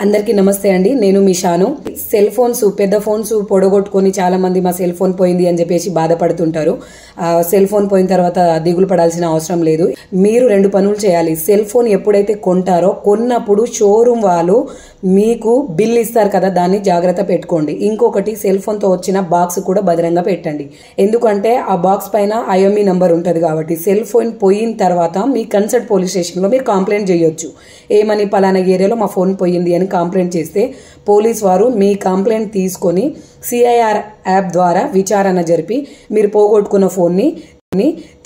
అందరికీ నమస్తే అండి. నేను మీ షాను. సెల్ ఫోన్స్ పెద్ద ఫోన్స్ పొడగొట్టుకొని చాలా మంది మా సెల్ ఫోన్ పోయింది అని చెప్పేసి బాధపడుతుంటారు. సెల్ ఫోన్ పోయిన తర్వాత దిగులు పడాల్సిన అవసరం లేదు. మీరు రెండు పనులు చేయాలి. సెల్ ఫోన్ ఎప్పుడైతే కొంటారో కొన్నప్పుడు షోరూమ్ వాళ్ళు మీకు బిల్ ఇస్తారు కదా, దాన్ని జాగ్రత్త పెట్టుకోండి. ఇంకొకటి, సెల్ ఫోన్ తో వచ్చిన బాక్స్ కూడా భద్రంగా పెట్టండి. ఎందుకంటే ఆ బాక్స్ పైన IMEI నంబర్ ఉంటుంది కాబట్టి సెల్ ఫోన్ పోయిన తర్వాత మీ కన్సర్ట్ పోలీస్ స్టేషన్ లో మీరు కంప్లైంట్ చేయొచ్చు. ఏమని, పలానా ఏరియాలో మా ఫోన్ పోయింది అని కంప్లైంట్ చేస్తే పోలీస్ వారు మీ కంప్లైంట్ తీసుకొని CIR యాప్ ద్వారా విచారణ జరిపి మీరు పోగొట్టుకున్న ఫోన్ని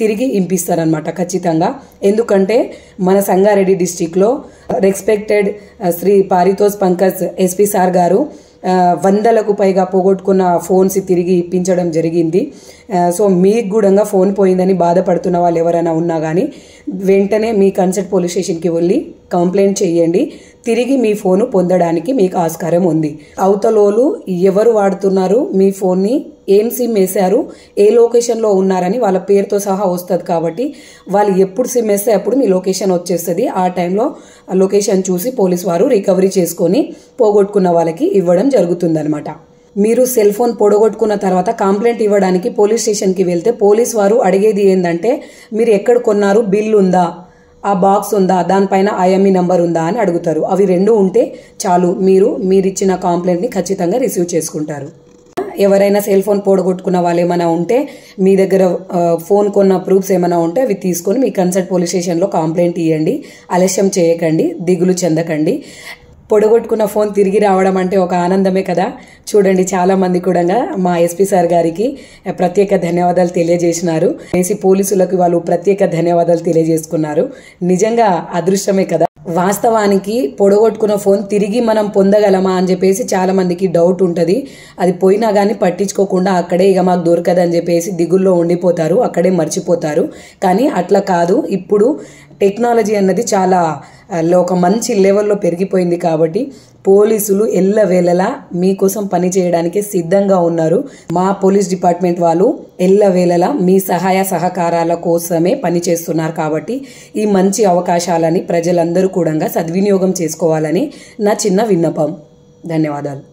తిరిగి ఇంపిస్తారనమాట ఖచ్చితంగా. ఎందుకంటే మన సంగారెడ్డి డిస్టిక్లో respected Shri Paritosh Pankaj SP sir garu 100లకు పైగా పోగొట్టుకున్న ఫోన్స్ తిరిగి ఇప్పించడం జరిగింది. సో మీకు కూడా ఫోన్ పోయిందని బాధపడుతున్న వాళ్ళు ఎవరైనా ఉన్నా కానీ వెంటనే మీ కన్సర్ట్ పోలీస్ స్టేషన్కి వెళ్ళి కంప్లైంట్ చేయండి. తిరిగి మీ ఫోను పొందడానికి మీకు ఆస్కారం ఉంది. అవతలోలు ఎవరు వాడుతున్నారు, మీ ఫోన్ని ఏం సిమ్ వేశారు, ఏ లొకేషన్లో ఉన్నారని వాళ్ళ పేరుతో సహా వస్తుంది. కాబట్టి వాళ్ళు ఎప్పుడు సిమ్ వేస్తే అప్పుడు మీ లొకేషన్ వచ్చేస్తుంది. ఆ టైంలో లొకేషన్ చూసి పోలీస్ వారు రికవరీ చేసుకొని పోగొట్టుకున్న వాళ్ళకి ఇవ్వడం జరుగుతుందన్నమాట. మీరు సెల్ ఫోన్ పొడగొట్టుకున్న తర్వాత కంప్లైంట్ ఇవ్వడానికి పోలీస్ స్టేషన్కి వెళ్తే పోలీస్ వారు అడిగేది ఏంటంటే, మీరు ఎక్కడ కొన్నారు, బిల్ ఉందా, ఆ బాక్స్ ఉందా, దానిపైన IMEI నంబర్ ఉందా అని అడుగుతారు. అవి రెండు ఉంటే చాలు, మీరిచ్చిన కంప్లైంట్ని ఖచ్చితంగా రిసీవ్ చేసుకుంటారు. ఎవరైనా సెల్ ఫోన్ పోడగొట్టుకున్న వాళ్ళు ఏమైనా ఉంటే మీ దగ్గర ఫోన్ కొన్న ప్రూఫ్స్ ఏమైనా ఉంటే అవి తీసుకొని మీ కన్సర్ట్ పోలీస్ స్టేషన్లో కంప్లైంట్ ఇవ్వండి. ఆలస్యం చేయకండి, దిగులు చెందకండి. పొడగొట్టుకున్న ఫోన్ తిరిగి రావడం అంటే ఒక ఆనందమే కదా. చూడండి, చాలా మంది కూడా మా SP సార్ గారికి ప్రత్యేక ధన్యవాదాలు తెలియజేసినారు. పోలీసులకు వాళ్ళు ప్రత్యేక ధన్యవాదాలు తెలియజేసుకున్నారు. నిజంగా అదృష్టమే కదా. వాస్తవానికి పొడగొట్టుకున్న ఫోన్ తిరిగి మనం పొందగలమా అని చెప్పేసి చాలా మందికి డౌట్ ఉంటుంది. అది పోయినా కానీ పట్టించుకోకుండా అక్కడే ఇక మాకు దొరకదని చెప్పేసి దిగుల్లో ఉండిపోతారు, అక్కడే మర్చిపోతారు. కానీ అట్లా కాదు. ఇప్పుడు టెక్నాలజీ అన్నది చాలా ఒక మంచి లెవెల్లో పెరిగిపోయింది కాబట్టి పోలీసులు ఎల్లవేళలా మీకోసం పని చేయడానికి సిద్ధంగా ఉన్నారు. మా పోలీస్ డిపార్ట్మెంట్ వాళ్ళు ఎల్లవేళలా మీ సహాయ సహకారాల కోసమే పనిచేస్తున్నారు. కాబట్టి ఈ మంచి అవకాశాలని ప్రజలందరూ కూడా సద్వినియోగం చేసుకోవాలని నా చిన్న విన్నపం. ధన్యవాదాలు.